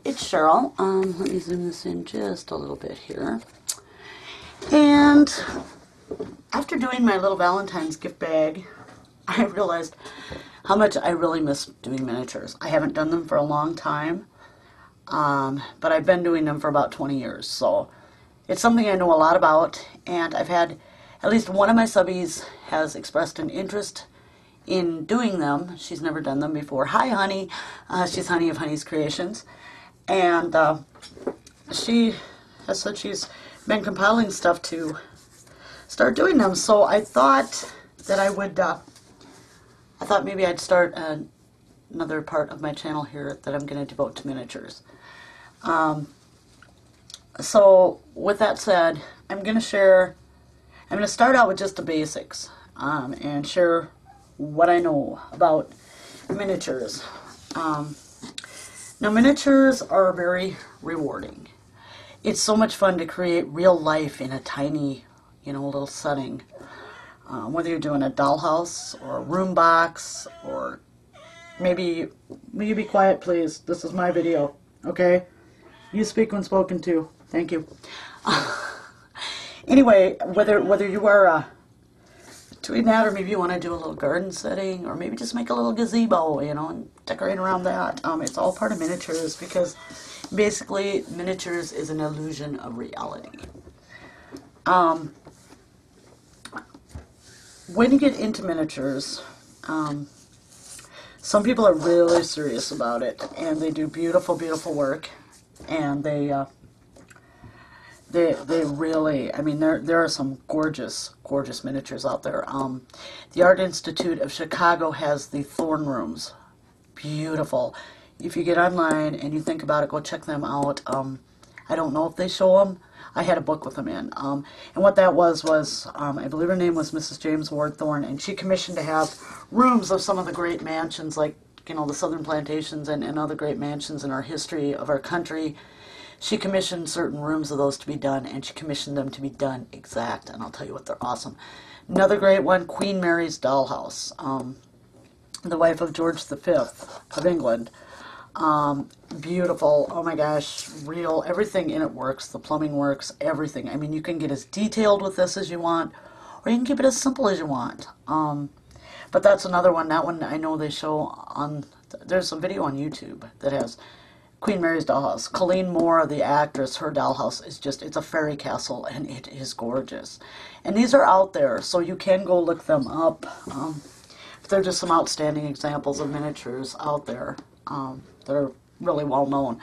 it's Cheryl. Let me zoom this in just a little bit here. And after doing my little Valentine's gift bag, I realized how much I really miss doing miniatures. I haven't done them for a long time, but I've been doing them for about 20 years. So it's something I know a lot about, and I've had at least one of my subbies has expressed an interest in doing them. She's never done them before. Hi, Honey. She's Honey of Honey's Creations. And she has said she's been compiling stuff to start doing them. So I thought that I would, I thought maybe I'd start another part of my channel here that I'm going to devote to miniatures. So with that said, I'm going to start out with just the basics and share what I know about miniatures. Now, miniatures are very rewarding. It's so much fun to create real life in a tiny, little setting. Whether you're doing a dollhouse or a room box, or maybe, will you be quiet, please? This is my video, okay? You speak when spoken to. Thank you. Anyway, whether you are doing that, or maybe you want to do a little garden setting, or maybe just make a little gazebo, and decorate around that. It's all part of miniatures, because basically miniatures is an illusion of reality. When you get into miniatures, some people are really serious about it, and they do beautiful, beautiful work, and they really, there are some gorgeous, gorgeous miniatures out there. The Art Institute of Chicago has the Thorn Rooms. Beautiful. If you get online and you think about it, go check them out. I don't know if they show them. I had a book with them in. And what that was, I believe her name was Mrs. James Ward Thorne, and she commissioned to have rooms of some of the great mansions, like, the Southern Plantations and other great mansions in our history of our country. She commissioned certain rooms of those to be done, and she commissioned them to be done exact, and I'll tell you what, they're awesome. Another great one, Queen Mary's Dollhouse, the wife of George V of England. Beautiful, oh my gosh, real, everything in it works, the plumbing works, everything. You can get as detailed with this as you want, or you can keep it as simple as you want. But that's another one. That one I know they show on, there's a video on YouTube that has Queen Mary's Dollhouse. Colleen Moore, the actress, her dollhouse is just, it's a fairy castle, and it is gorgeous. And these are out there, so you can go look them up. They're just some outstanding examples of miniatures out there that are really well known.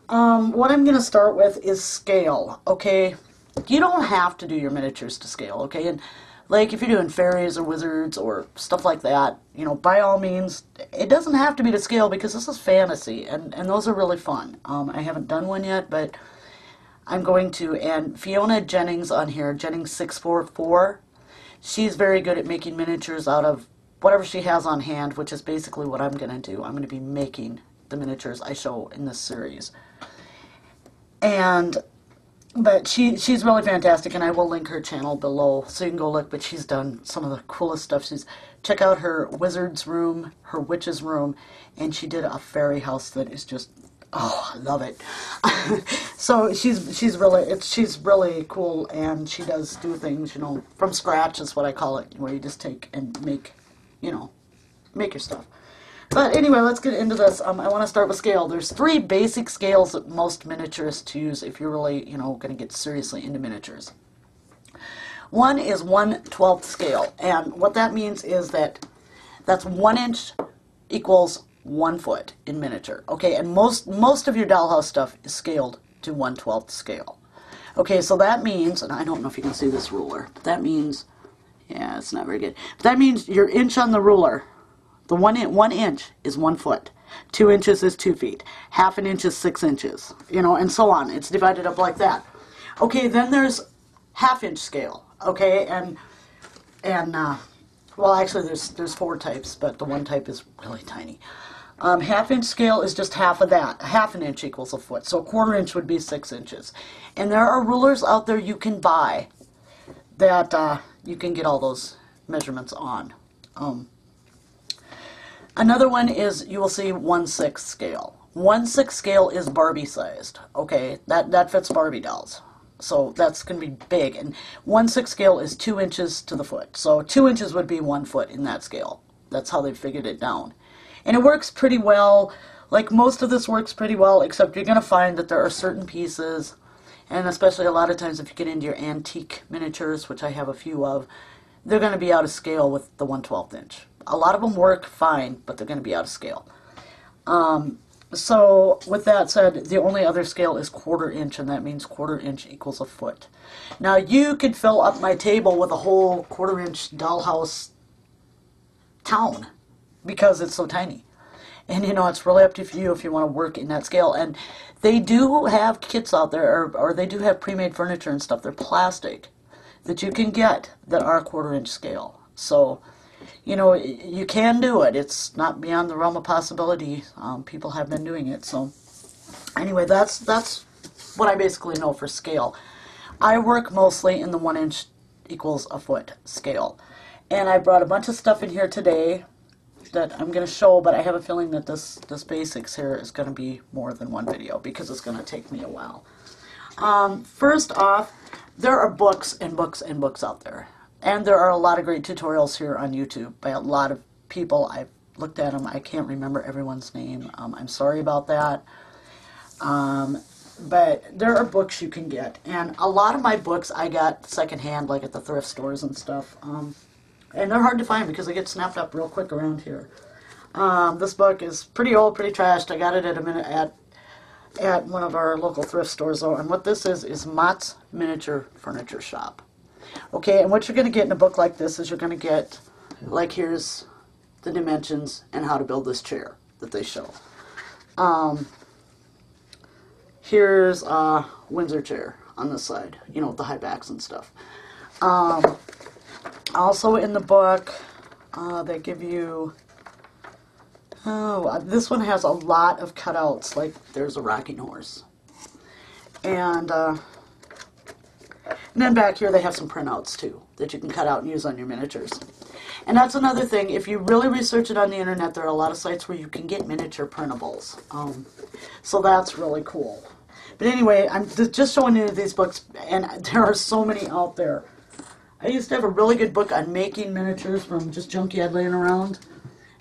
What I'm going to start with is scale, okay? You don't have to do your miniatures to scale, okay? And like if you're doing fairies or wizards or stuff like that, by all means, it doesn't have to be to scale, because this is fantasy, and those are really fun. I haven't done one yet, but I'm going to. And Fiona Jennings on here, Jennings644, she's very good at making miniatures out of whatever she has on hand, which is basically what I'm going to do. I'm going to be making the miniatures I show in this series. But she's really fantastic, and I will link her channel below so you can go look. But she's done some of the coolest stuff. Check out her wizard's room, her witch's room, and she did a fairy house that is just, oh, I love it. So she's really cool, and she does do things, from scratch is what I call it, where you just take and make your stuff. But anyway, let's get into this. I want to start with scale. There's 3 basic scales that most miniaturists use if you're really, going to get seriously into miniatures. One is 1/12 scale, and what that means is that's 1 inch equals 1 foot in miniature. Okay, and most of your dollhouse stuff is scaled to 1/12 scale. Okay, so that means, and I don't know if you can see this ruler, but that means, yeah, it's not very good. But that means your inch on the ruler, the 1 inch is 1 foot. 2 inches is 2 feet. Half an inch is 6 inches. And so on. It's divided up like that. Okay, then there's half-inch scale. Okay, and well, actually, there's 4 types, but the one type is really tiny. Half-inch scale is just half of that. Half an inch equals a foot. So a 1/4 inch would be 6 inches. And there are rulers out there you can buy that you can get all those measurements on. Another one is, you will see 1/6 scale. 1/6 scale is Barbie sized. Okay, that fits Barbie dolls. So that's going to be big. And 1/6 scale is 2 inches to the foot. So 2 inches would be 1 foot in that scale. That's how they figured it down. And it works pretty well. Like most of this works pretty well, except you're going to find that there are certain pieces, and especially a lot of times if you get into your antique miniatures, which I have a few of, they're going to be out of scale with the 1/12 inch. A lot of them work fine, but they're going to be out of scale. So with that said, the only other scale is 1/4 inch, and that means 1/4 inch equals a foot. Now you could fill up my table with a whole 1/4 inch dollhouse town because it's so tiny. And you know, it's really up to you if you want to work in that scale. And they do have kits out there, or they do have pre-made furniture and stuff. They're plastic that you can get that are 1/4 inch scale. So, you know, you can do it. It's not beyond the realm of possibility. People have been doing it. So, anyway, that's what I basically know for scale. I work mostly in the 1 inch equals a foot scale. And I brought a bunch of stuff in here today that I'm going to show, but I have a feeling that this basics here is going to be more than one video because it's going to take me a while. First off, there are books and books and books out there. And there are a lot of great tutorials here on YouTube by a lot of people. I've looked at them. I can't remember everyone's name. I'm sorry about that. But there are books you can get. And a lot of my books I got secondhand, like at the thrift stores and stuff. And they're hard to find because they get snapped up real quick around here. This book is pretty old, pretty trashed. I got it at one of our local thrift stores, though. And what this is Mott's Miniature Furniture Shop. Okay, and what you're going to get in a book like this is you're going to get, like, here's the dimensions and how to build this chair that they show. Here's a Windsor chair on this side, you know, with the high backs and stuff. Also in the book, they give you, this one has a lot of cutouts, like there's a rocking horse. And then back here they have some printouts too, that you can cut out and use on your miniatures. And that's another thing, if you really research it on the internet, there are a lot of sites where you can get miniature printables. So that's really cool. But anyway, I'm just showing you these books, and there are so many out there. I used to have a really good book on making miniatures from just junk you had laying around,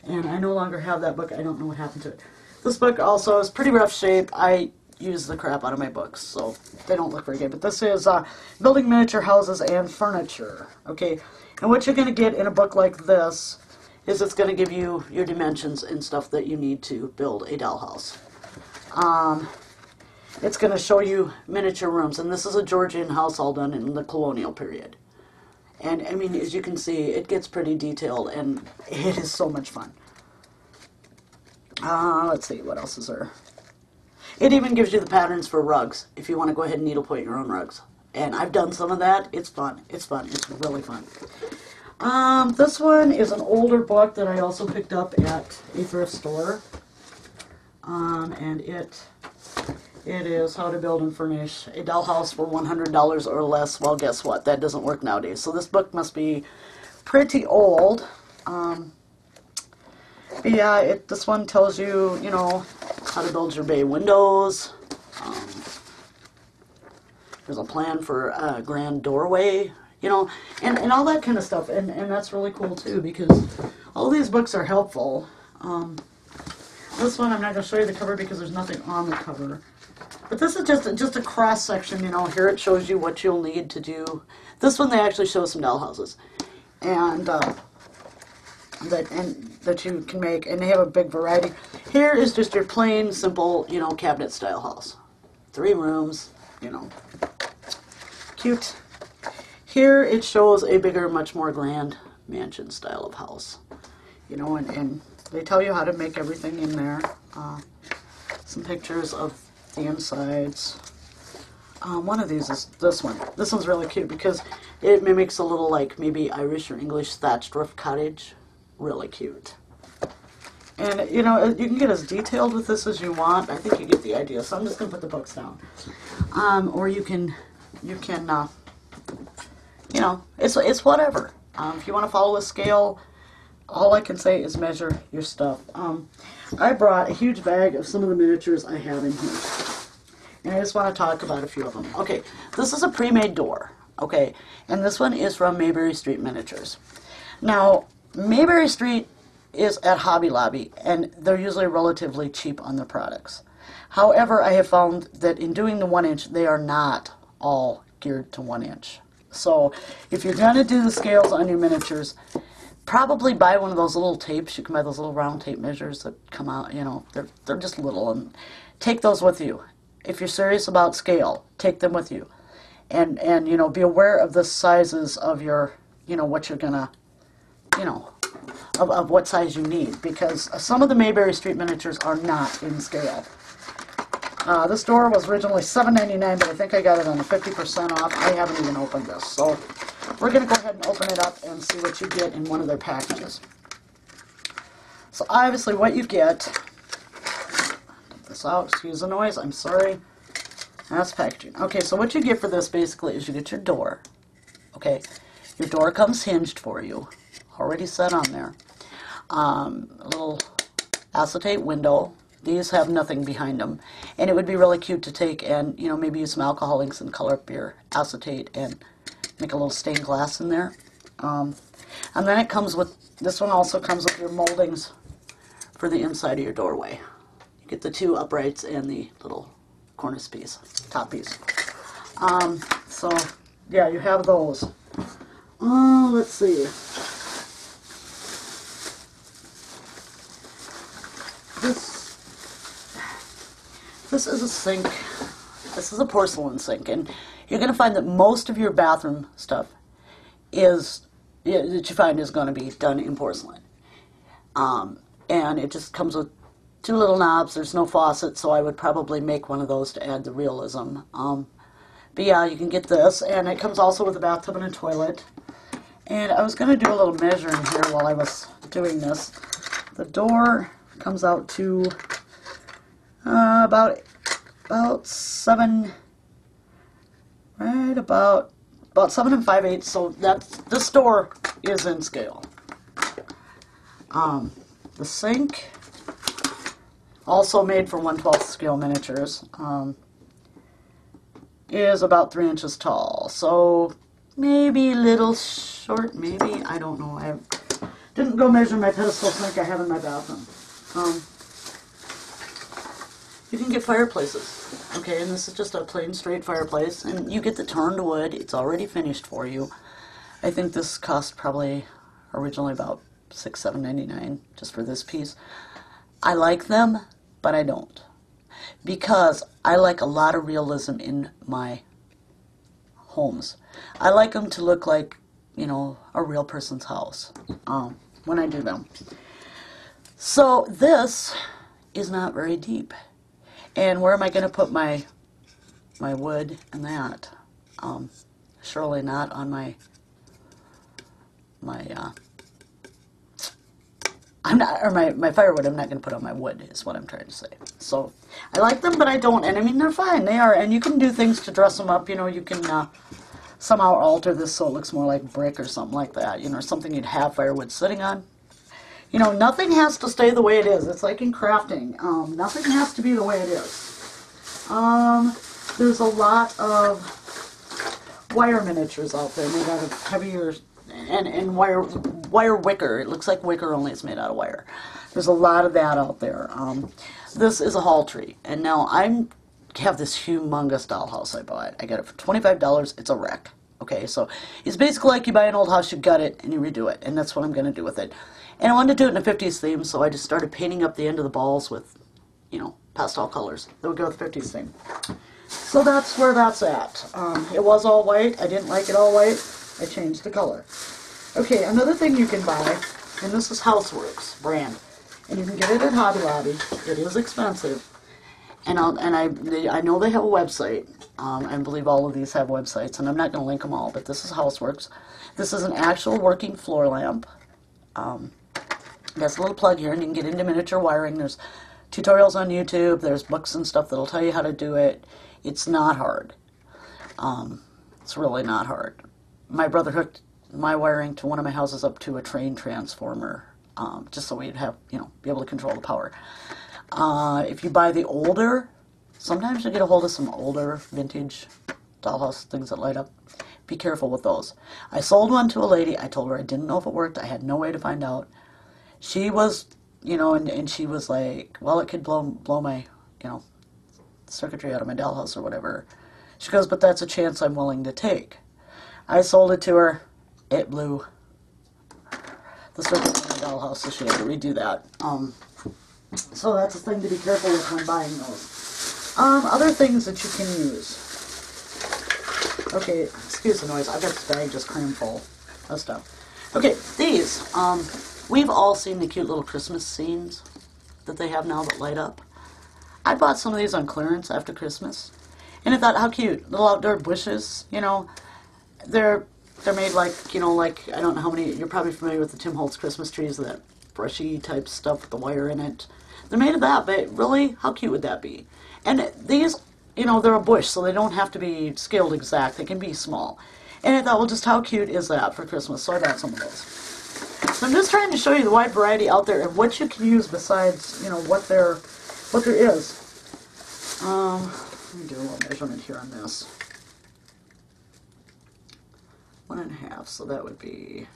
and I no longer have that book. I don't know what happened to it. This book also is pretty rough shape. I use the crap out of my books, so they don't look very good. But this is Building Miniature Houses and Furniture. Okay, and what you're going to get in a book like this is it's going to give you your dimensions and stuff that you need to build a dollhouse. It's going to show you miniature rooms, and this is a Georgian house all done in the colonial period. And, I mean, as you can see, it gets pretty detailed, and it is so much fun. Let's see, what else is there? It even gives you the patterns for rugs, if you want to go ahead and needlepoint your own rugs. And I've done some of that. It's fun. It's fun. It's really fun. This one is an older book that I also picked up at a thrift store. And it is How to Build and Furnish a Dollhouse for $100 or Less. Well, guess what? That doesn't work nowadays. So this book must be pretty old. But yeah, this one tells you, you know, how to build your bay windows. There's a plan for a grand doorway, you know, and all that kind of stuff. And that's really cool, too, because all these books are helpful. This one, I'm not going to show you the cover because there's nothing on the cover. But this is just a cross section, you know. Here it shows you what you'll need to do. This one they actually show some dollhouses, and that you can make, and they have a big variety. Here is just your plain, simple, you know, cabinet style house. 3 rooms, you know, cute. Here it shows a bigger, much more grand mansion style of house, you know, and they tell you how to make everything in there. Some pictures of the insides. One of these is this one. This one's really cute because it mimics a little, like, maybe Irish or English thatched roof cottage. Really cute. And, you know, you can get as detailed with this as you want. I think you get the idea. So I'm just going to put the books down. Or you can, you know, it's whatever. If you want to follow a scale, all I can say is measure your stuff. I brought a huge bag of some of the miniatures I have in here. And I just want to talk about a few of them. Okay, this is a pre-made door. Okay, and this one is from Mayberry Street Miniatures. Now, Mayberry Street is at Hobby Lobby, and they're usually relatively cheap on their products. However, I have found that in doing the 1-inch, they are not all geared to 1-inch. So, if you're going to do the scales on your miniatures, probably buy one of those little tapes. You can buy those little round tape measures that come out, you know, they're just little, and take those with you. If you're serious about scale, take them with you. And you know, be aware of the sizes of your, you know, what you're gonna, you know, of what size you need, because some of the Mayberry Street miniatures are not in scale. This door was originally $7.99, but I think I got it on a 50% off. I haven't even opened this, so we're gonna go ahead and open it up and see what you get in one of their packages. So obviously, what you get. Take this out. Excuse the noise. I'm sorry. That's packaging. Okay, so what you get for this basically is you get your door. Okay, your door comes hinged for you, already set on there. A little acetate window. These have nothing behind them, and it would be really cute to take and, you know, maybe use some alcohol inks and color up your acetate and make a little stained glass in there. And then it comes with, this one also comes with your moldings for the inside of your doorway. You get the 2 uprights and the little cornice piece, top piece. So yeah, you have those. Let's see. This is a sink. This is a porcelain sink, and you're going to find that most of your bathroom stuff is that you find is going to be done in porcelain. And it just comes with 2 little knobs. There's no faucet, so I would probably make one of those to add the realism. But yeah, you can get this, and it comes also with a bathtub and a toilet. And I was going to do a little measuring here while I was doing this. The door comes out to about 7, right about 7 5/8. So this door is in scale. The sink, also made for 1/12 scale miniatures, is about 3 inches tall. So maybe a little short, maybe, I don't know. I didn't go measure my pedestal sink I have in my bathroom. You can get fireplaces, okay, and this is just a plain straight fireplace, and you get the turned wood. It's already finished for you. I think this cost probably originally about $7.99 just for this piece. I like them, but I don't, because I like a lot of realism in my homes. I like them to look like, you know, a real person's house when I do them. So this is not very deep. And where am I going to put my wood and that? Surely not on my firewood. I'm not going to put on my wood, is what I'm trying to say. So I like them, but I don't. And I mean, they're fine. They are. And you can do things to dress them up. You know, you can somehow alter this so it looks more like brick or something like that. You know, something you'd have firewood sitting on. You know, nothing has to stay the way it is. It's like in crafting. Nothing has to be the way it is. There's a lot of wire miniatures out there made out of heavier and wire wicker. It looks like wicker, only it's made out of wire. There's a lot of that out there. This is a hall tree, and now I have this humongous dollhouse I bought. I got it for $25. It's a wreck. Okay, so it's basically like you buy an old house, you gut it, and you redo it, and that's what I'm going to do with it. And I wanted to do it in a 50s theme, so I just started painting up the end of the balls with, you know, pastel colors that would go with the 50s theme. So that's where that's at. It was all white. I didn't like it all white. I changed the color. Okay, another thing you can buy, and this is Houseworks brand, and you can get it at Hobby Lobby. It is expensive, and I know they have a website. I believe all of these have websites, and I'm not going to link them all, but this is Houseworks. This is an actual working floor lamp. There's a little plug here, and you can get into miniature wiring. There's tutorials on YouTube. There's books and stuff that'll tell you how to do it. It's not hard. It's really not hard. My brother hooked my wiring to one of my houses up to a train transformer just so we'd have, be able to control the power. If you buy the older, sometimes you get a hold of some older vintage dollhouse things that light up. Be careful with those. I sold one to a lady. I told her I didn't know if it worked. I had no way to find out. She was, and she was like, well, it could blow my, circuitry out of my dollhouse or whatever. She goes, but that's a chance I'm willing to take. I sold it to her. It blew the circuitry in my dollhouse, so she had to redo that. So that's a thing to be careful with when buying those. Other things that you can use. Okay, excuse the noise. I've got this bag just crammed full of stuff. Okay, these. We've all seen the cute little Christmas scenes that they have now that light up. I bought some of these on clearance after Christmas. And I thought, how cute. Little outdoor bushes, They're made like, I don't know how many, you're probably familiar with the Tim Holtz Christmas trees, that brushy type stuff with the wire in it. They're made of that, but really, how cute would that be? And these, they're a bush, so they don't have to be scaled exact. They can be small. And I thought, well, just how cute is that for Christmas? So I bought some of those. So I'm just trying to show you the wide variety out there and what you can use besides, what there is. Let me do a little measurement here on this. 1.5, so that would be,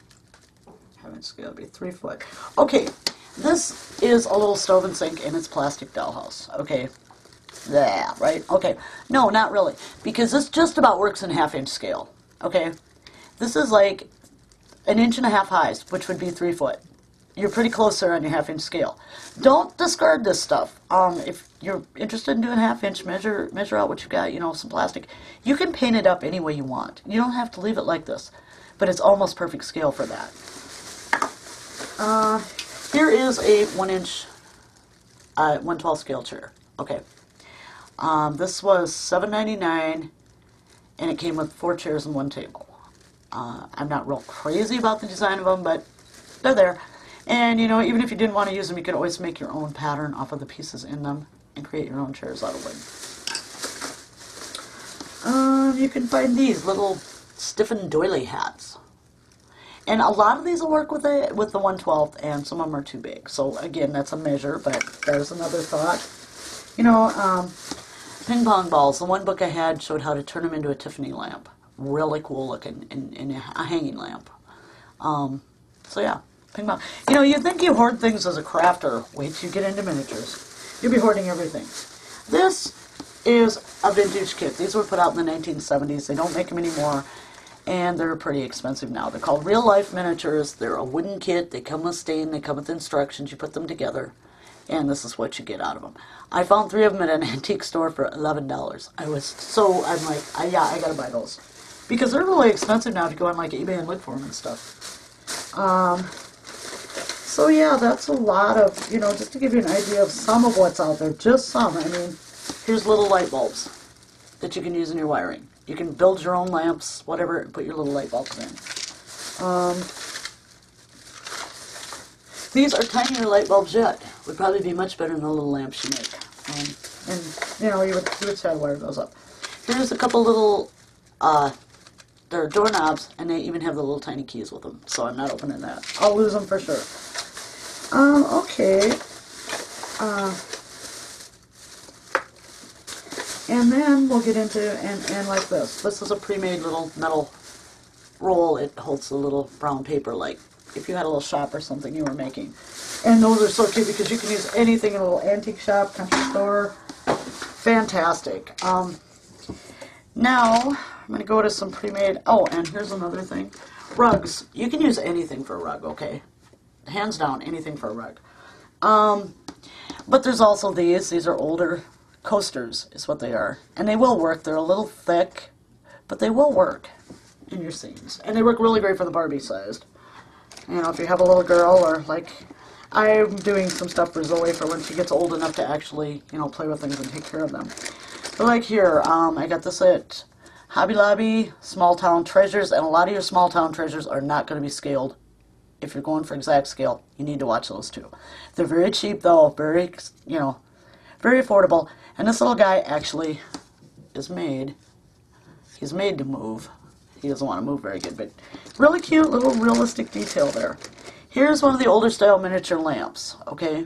having scale would be 3 foot. Okay, this is a little stove and sink, and it's plastic dollhouse. Okay, yeah, right? Okay, no, not really, because this just about works in 1/2 inch scale. Okay, this is like 1.5 inches high, which would be 3 foot. You're pretty close there on your 1/2 inch scale. Don't discard this stuff. If you're interested in doing 1/2 inch, measure out what you got, some plastic. You can paint it up any way you want. You don't have to leave it like this, but it's almost perfect scale for that. Here is a 1 inch, 1/12 scale chair. Okay. This was $7.99, and it came with 4 chairs and 1 table. I'm not real crazy about the design of them, but they're there. And, even if you didn't want to use them, you could always make your own pattern off of the pieces in them and create your own chairs out of wood. You can find these little stiffened doily hats. And a lot of these will work with the 1/12, and some of them are too big. So, again, that's a measure, but there's another thought. Ping pong balls. The one book I had showed how to turn them into a Tiffany lamp. Really cool looking, in a hanging lamp. So, yeah. You think you hoard things as a crafter. Wait till you get into miniatures. You'll be hoarding everything. This is a vintage kit. These were put out in the 1970s. They don't make them anymore, and they're pretty expensive now. They're called Real Life Miniatures. They're a wooden kit. They come with stain. They come with instructions. You put them together, and this is what you get out of them. I found 3 of them at an antique store for $11. I'm like, yeah, I gotta buy those. Because they're really expensive now if you go on like eBay and look for them and stuff. So yeah, that's a lot of, just to give you an idea of some of what's out there, just some. I mean, here's little light bulbs that you can use in your wiring. You can build your own lamps, whatever, and put your little light bulbs in. These are tinier light bulbs yet. Would probably be much better than the little lamps you make. You would try to wire those up. Here's a couple little, they're doorknobs, and they even have the little tiny keys with them. So I'm not opening that. I'll lose them for sure. Okay. And then we'll get into, and like this. This is a pre-made little metal roll. It holds a little brown paper, like if you had a little shop or something you were making. And those are so cute because you can use anything in a little antique shop, country store. Fantastic. Now, I'm going to go to some pre-made, and here's another thing. Rugs. You can use anything for a rug, okay? Hands down, anything for a rug. But there's also these. These are older coasters, is what they are. And they will work. They're a little thick, but they will work in your scenes. And they work really great for the Barbie sized. If you have a little girl, or like, I'm doing some stuff for Zoe for when she gets old enough to actually, play with things and take care of them. But like here, I got this at Hobby Lobby, Small Town Treasures, and a lot of your Small Town Treasures are not going to be scaled. If you're going for exact scale, you need to watch those too. They're very cheap though, very, very affordable. And this little guy actually is made, he's made to move. He doesn't want to move very good, but really cute little realistic detail there. Here's one of the older style miniature lamps, okay?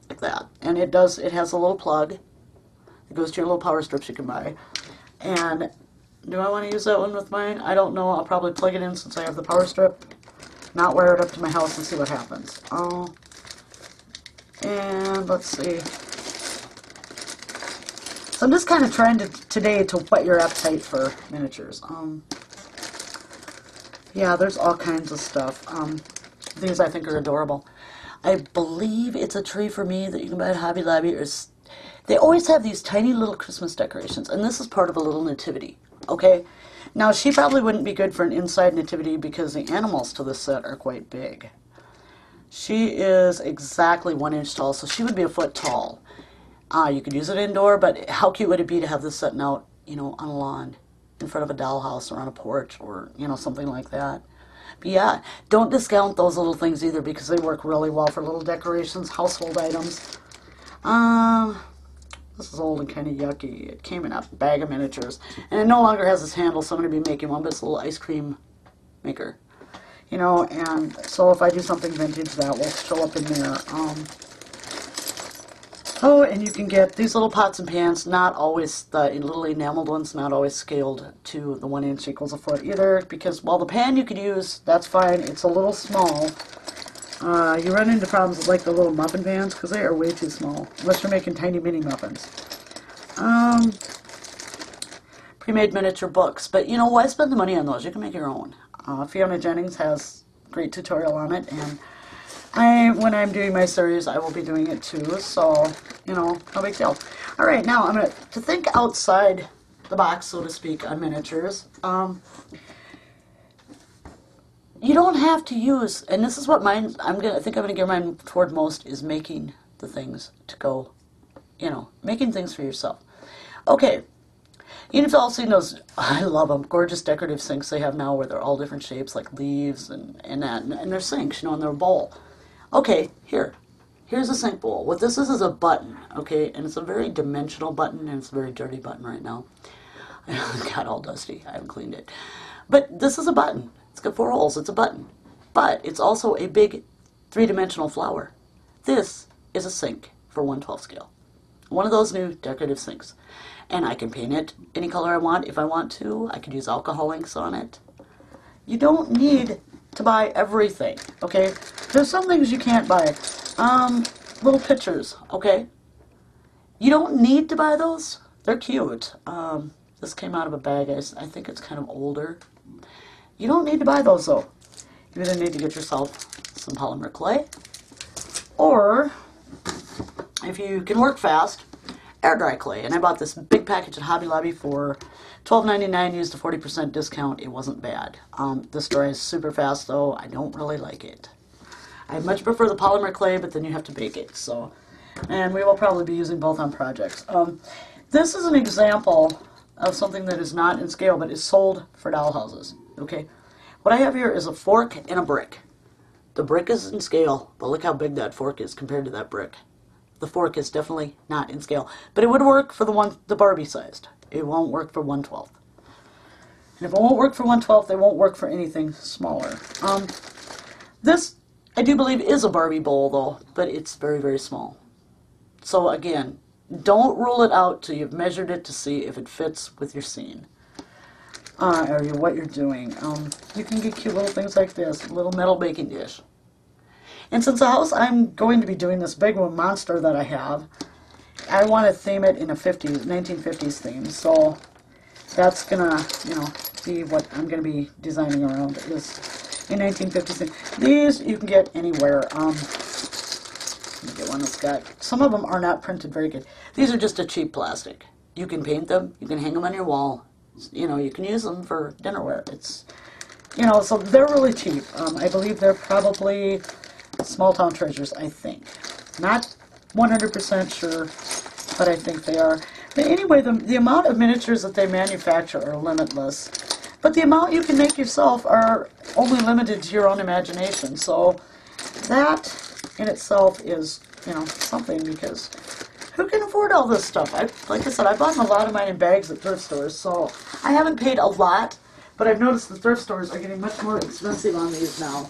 Like that. And it has a little plug. It goes to your little power strips you can buy. And do I want to use that one with mine? I don't know. I'll probably plug it in since I have the power strip. Not wire it up to my house and see what happens. And let's see. So I'm just kind of trying today to whet your appetite for miniatures. Yeah, there's all kinds of stuff. These I think are adorable. I believe it's a tree for me that you can buy at Hobby Lobby. They always have these tiny little Christmas decorations, and this is part of a little nativity, okay? Now, she probably wouldn't be good for an inside nativity because the animals to this set are quite big. She is exactly 1 inch tall, so she would be a foot tall. You could use it indoor, but how cute would it be to have this sitting out, you know, on a lawn, in front of a dollhouse or on a porch or, you know, something like that. But yeah, don't discount those little things either because they work really well for little decorations, household items. This is old and kind of yucky. It came in a bag of miniatures. And it no longer has this handle, so I'm going to be making one, but it's a little ice cream maker. You know, and so if I do something vintage, that will show up in there. Oh, and you can get these little pots and pans, not always the little enameled ones, not always scaled to the 1 inch equals a foot either, because while the pan you could use, that's fine, it's a little small. You run into problems with like the little muffin pans, because they are way too small, unless you're making tiny mini muffins. Pre-made miniature books, but you know, why spend the money on those? You can make your own. Fiona Jennings has a great tutorial on it, and when I'm doing my series, I will be doing it too, so, you know, no big deal. Alright, now I'm going to think outside the box, so to speak, on miniatures. You don't have to use, and this is what mine, I think I'm going to gear mine toward most, is making the things to go, you know, making things for yourself. Okay, you've all seen those, I love them, gorgeous decorative sinks they have now where they're all different shapes, like leaves and they're sinks, you know, and they're a bowl. Okay, here's a sink bowl. What this is a button, okay, and it's a very dimensional button, and it's a very dirty button right now. It got all dusty, I haven't cleaned it. But this is a button. It's got 4 holes, it's a button. But it's also a big 3-dimensional flower. This is a sink for 1/12 scale. One of those new decorative sinks. And I can paint it any color I want if I want to. I could use alcohol inks on it. You don't need to buy everything, okay? There's some things you can't buy. Little pictures, okay? You don't need to buy those. They're cute. This came out of a bag. I think it's kind of older. You don't need to buy those, though. You either need to get yourself some polymer clay, or, if you can work fast, air dry clay. And I bought this big package at Hobby Lobby for $12.99, used a 40% discount. It wasn't bad. This dries super fast, though. I don't really like it. I much prefer the polymer clay, but then you have to bake it. So, and we will probably be using both on projects. This is an example of something that is not in scale, but is sold for dollhouses. Okay, what I have here is a fork and a brick. The brick is in scale, but look how big that fork is compared to that brick. The fork is definitely not in scale, but it would work for the Barbie sized. It won't work for 1/12. And if it won't work for 1/12, they won't work for anything smaller. This, I do believe, is a Barbie bowl though, but it's very, very small. So again, don't rule it out till you've measured it to see if it fits with your scene. Or what you're doing. You can get cute little things like this, a little metal baking dish. And since the house I'm going to be doing this big one monster that I have, I want to theme it in a 1950s theme. So that's gonna, you know, be what I'm gonna be designing around, is a 1950s theme. These you can get anywhere. Let me get one that's got, some of them are not printed very good. These are just a cheap plastic. You can paint them, you can hang them on your wall. You know, you can use them for dinnerware. It's, you know, so they're really cheap. I believe they're probably Small Town Treasures, I think. Not 100% sure, but I think they are. But anyway, the amount of miniatures that they manufacture are limitless. But the amount you can make yourself are only limited to your own imagination. So that in itself is, you know, something, because who can afford all this stuff? Like I said, I bought a lot of mine in bags at thrift stores, so I haven't paid a lot, but I've noticed the thrift stores are getting much more expensive on these now.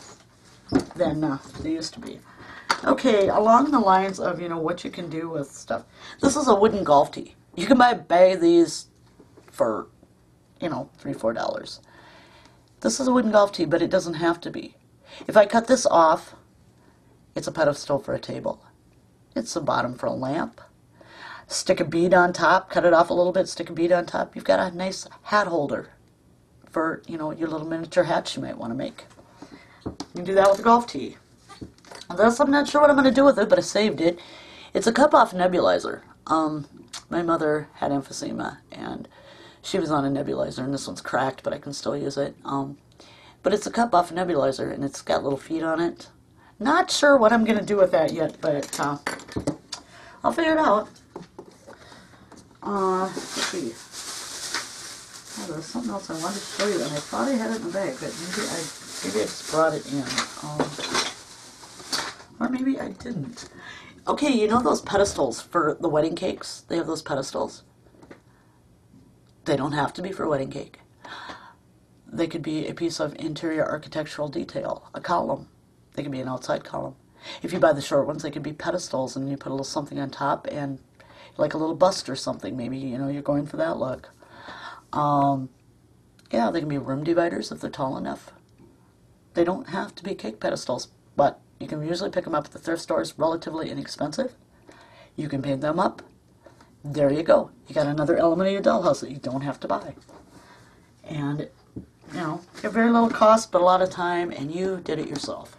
than they used to be. Okay, along the lines of, what you can do with stuff. This is a wooden golf tee. You can buy a bag of these for, $3, $4. This is a wooden golf tee, but it doesn't have to be. If I cut this off, it's a pedestal for a table. It's a bottom for a lamp. Stick a bead on top, cut it off a little bit, stick a bead on top. You've got a nice hat holder for, your little miniature hats you might want to make. You can do that with a golf tee. This, I'm not sure what I'm going to do with it, but I saved it. It's a cup-off nebulizer. My mother had emphysema, and she was on a nebulizer, and this one's cracked, but I can still use it. But it's a cup-off nebulizer, and it's got little feet on it. Not sure what I'm going to do with that yet, but I'll figure it out. Let's see. Oh, there's something else I wanted to show you, and I thought I had it in the bag, but maybe I just brought it in. Or maybe I didn't. Okay, you know those pedestals for the wedding cakes? They have those pedestals. They don't have to be for a wedding cake. They could be a piece of interior architectural detail, a column. They could be an outside column. If you buy the short ones, they could be pedestals, and you put a little something on top, and like a little bust or something. Maybe, you're going for that look. Yeah, they can be room dividers if they're tall enough. They don't have to be cake pedestals, but you can usually pick them up at the thrift stores, relatively inexpensive. You can paint them up. There you go. You got another element of your dollhouse that you don't have to buy. And, at very little cost, but a lot of time, and you did it yourself.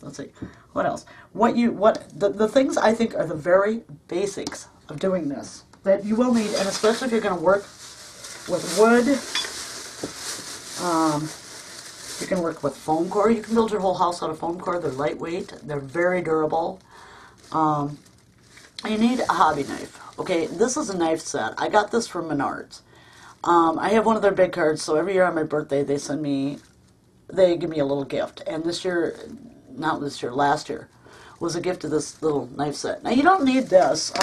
Let's see. What else? The things I think are the very basics of doing this that you will need, and especially if you're going to work with wood, you can work with foam core. You can build your whole house out of foam core. They're lightweight. They're very durable. You need a hobby knife. Okay, this is a knife set. I got this from Menards. I have one of their big cards, so every year on my birthday they give me a little gift. And this year, not this year, last year, was a gift of this little knife set. Now you don't need this.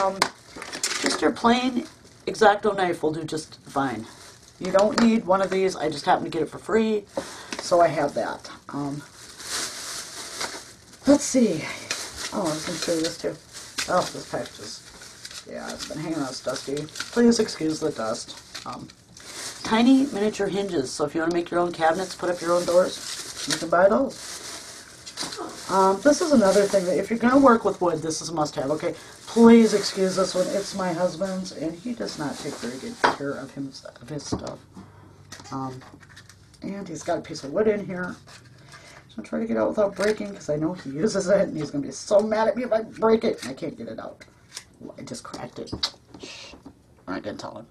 Just your plain X-Acto knife will do just fine. You don't need one of these. I just happened to get it for free, so I have that. Let's see. Oh, I can show you this too. Oh, this package is, it's been hanging out, it's dusty. Please excuse the dust. Tiny miniature hinges, so if you want to make your own cabinets, put up your own doors, you can buy those. This is another thing that if you're going to work with wood, this is a must-have. Okay, please excuse this one. It's my husband's, and he does not take very good care of his stuff. And he's got a piece of wood in here. So I'm trying to get it out without breaking, because I know he uses it, and he's going to be so mad at me if I break it. I can't get it out. I just cracked it. Shh. I'm not going to tell him.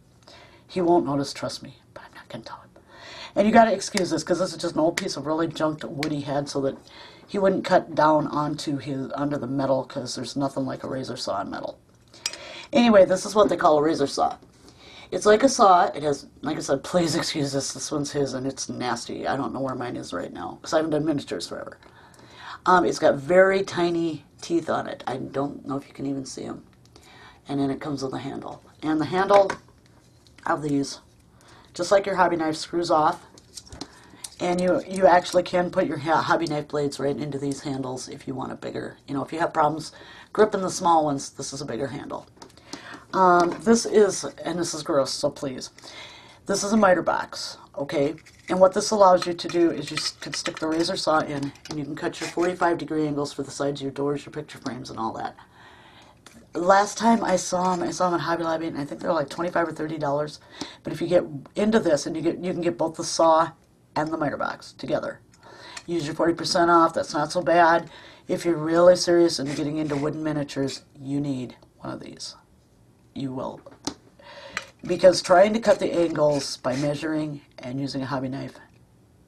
He won't notice, trust me, but I'm not going to tell him. And you got to excuse this, because this is just an old piece of really junked wood he had, so that he wouldn't cut down onto the metal, because there's nothing like a razor saw on metal. Anyway, this is what they call a razor saw. It's like a saw. It has, like I said, please excuse this one's his, and it's nasty. I don't know where mine is right now, because I haven't done miniatures forever. It's got very tiny teeth on it. I don't know if you can even see them. And then it comes with a handle. And the handle of these, just like your hobby knife, screws off. And you actually can put your hobby knife blades right into these handles if you want a bigger, if you have problems gripping the small ones, this is a bigger handle. This is gross, so please. This is a miter box, okay? And what this allows you to do is you can stick the razor saw in, and you can cut your 45-degree angles for the sides of your doors, your picture frames, and all that. Last time I saw them at Hobby Lobby, and I think they're like $25 or $30. But if you get into this, and you can get both the saw and the miter box together. Use your 40% off. That's not so bad. If you're really serious and getting into wooden miniatures, you need one of these. You will. Because trying to cut the angles by measuring and using a hobby knife,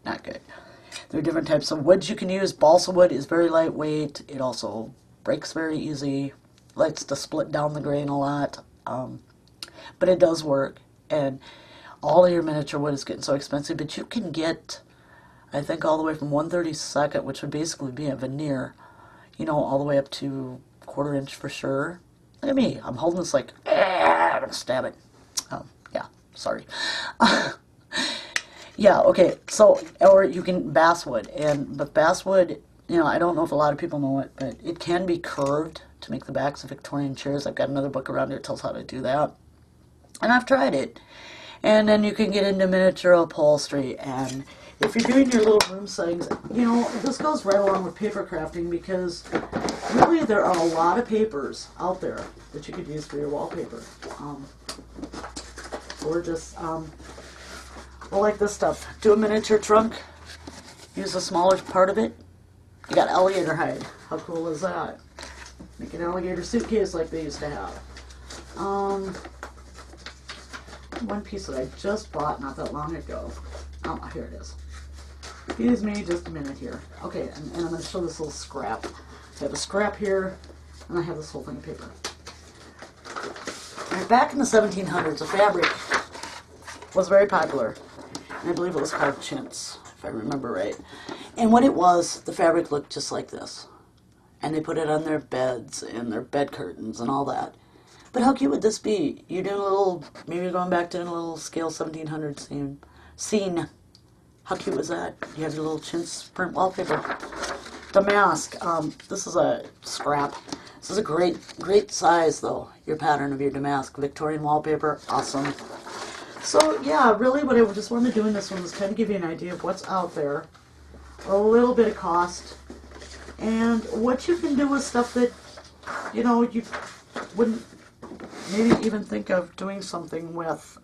not good. There are different types of woods you can use. Balsa wood is very lightweight. It also breaks very easy. Likes to split down the grain a lot. But it does work. And all of your miniature wood is getting so expensive. But you can get, I think, all the way from 1/32, which would basically be a veneer, all the way up to 1/4 inch for sure. Look at me. I'm holding this like, I'm going to stab it. Yeah, sorry. Yeah, okay. So, or you can basswood. But basswood, you know, I don't know if a lot of people know it, but it can be curved to make the backs of Victorian chairs. I've got another book around here that tells how to do that. And I've tried it. And then you can get into miniature upholstery. And if you're doing your little room settings, you know, this goes right along with paper crafting, because really there are a lot of papers out there that you could use for your wallpaper. Or just, well, like this stuff. Do a miniature trunk. Use a smaller part of it. You got alligator hide. How cool is that? Make an alligator suitcase like they used to have. One piece that I just bought not that long ago. Oh, here it is. Excuse me just a minute here. Okay, and I'm going to show this little scrap. I have a scrap here, and I have this whole thing of paper. And back in the 1700s, a fabric was very popular. And I believe it was called chintz, if I remember right. And what it was, the fabric looked just like this. And they put it on their beds and their bed curtains and all that. But how cute would this be? You're doing a little, maybe going back to a little scale 1700 scene. How cute was that? You have your little chintz print wallpaper. Damask. This is a scrap. This is a great size, though. Your pattern of your damask. Victorian wallpaper. Awesome. So, yeah, really what I just wanted to do in this one was kind of give you an idea of what's out there. A little bit of cost. And what you can do with stuff that, you know, you wouldn't maybe even think of doing something with.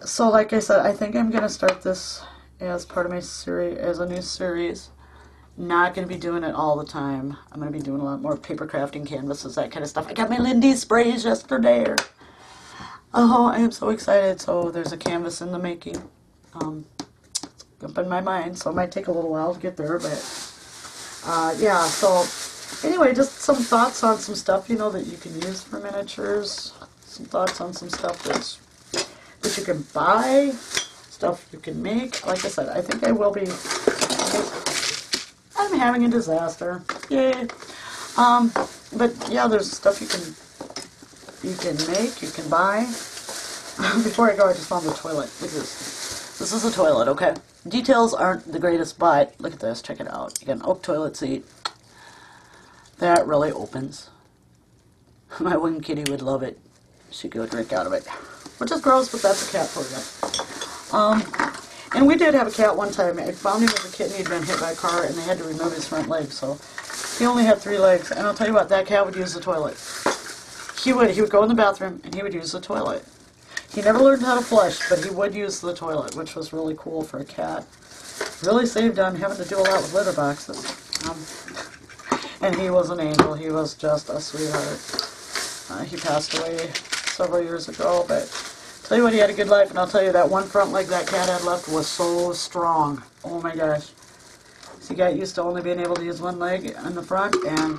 So like I said, I think I'm going to start this as part of my series, as a new series. Not going to be doing it all the time. I'm going to be doing a lot more paper crafting, canvases, that kind of stuff. I got my Lindy sprays yesterday. Oh, I am so excited. So there's a canvas in the making. It's up in my mind, so it might take a little while to get there, but yeah, so anyway, just some thoughts on some stuff, you know, that you can use for miniatures. Some thoughts on some stuff that you can buy, stuff you can make. Like I said, I think I will be. I'm having a disaster. Yay. But yeah, there's stuff you can make, you can buy. Before I go, I just found the toilet. Look at this. This is a toilet, okay? Details aren't the greatest, but look at this. Check it out. You got an oak toilet seat. That really opens. My one kitty would love it. She could drink out of it. Which is gross, but that's a cat for you. And we did have a cat one time. I found him as a kitten. He'd been hit by a car, and they had to remove his front leg, so he only had 3 legs. And I'll tell you what, that cat would use the toilet. He would go in the bathroom, and he would use the toilet. He never learned how to flush, but he would use the toilet, which was really cool for a cat. Really saved on having to do a lot with litter boxes. And he was an angel. He was just a sweetheart. He passed away several years ago, but tell you what, he had a good life, and I'll tell you, that one front leg that cat had left was so strong. Oh my gosh. He got used to only being able to use one leg in the front, and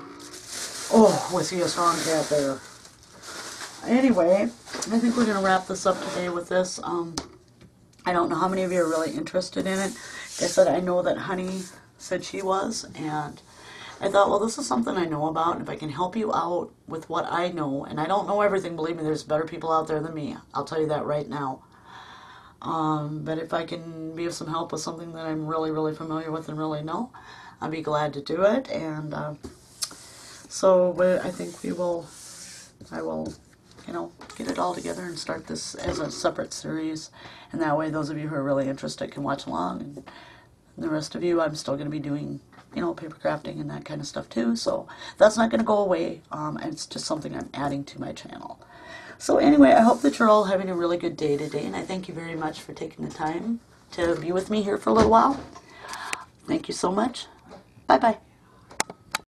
oh, was he a strong cat there. Anyway, I think we're going to wrap this up today with this. I don't know how many of you are really interested in it. Like I said, I know that Honey said she was, and I thought, well, this is something I know about, and if I can help you out with what I know, and I don't know everything, believe me, there's better people out there than me. I'll tell you that right now. But if I can be of some help with something that I'm really, really familiar with and really know, I'll be glad to do it. And so I think I will, you know, get it all together and start this as a separate series. And that way, those of you who are really interested can watch along. And the rest of you, I'm still going to be doing, you know, paper crafting and that kind of stuff too. So that's not going to go away. It's just something I'm adding to my channel. So anyway, I hope that you're all having a really good day today, and I thank you very much for taking the time to be with me here for a little while. Thank you so much. Bye-bye.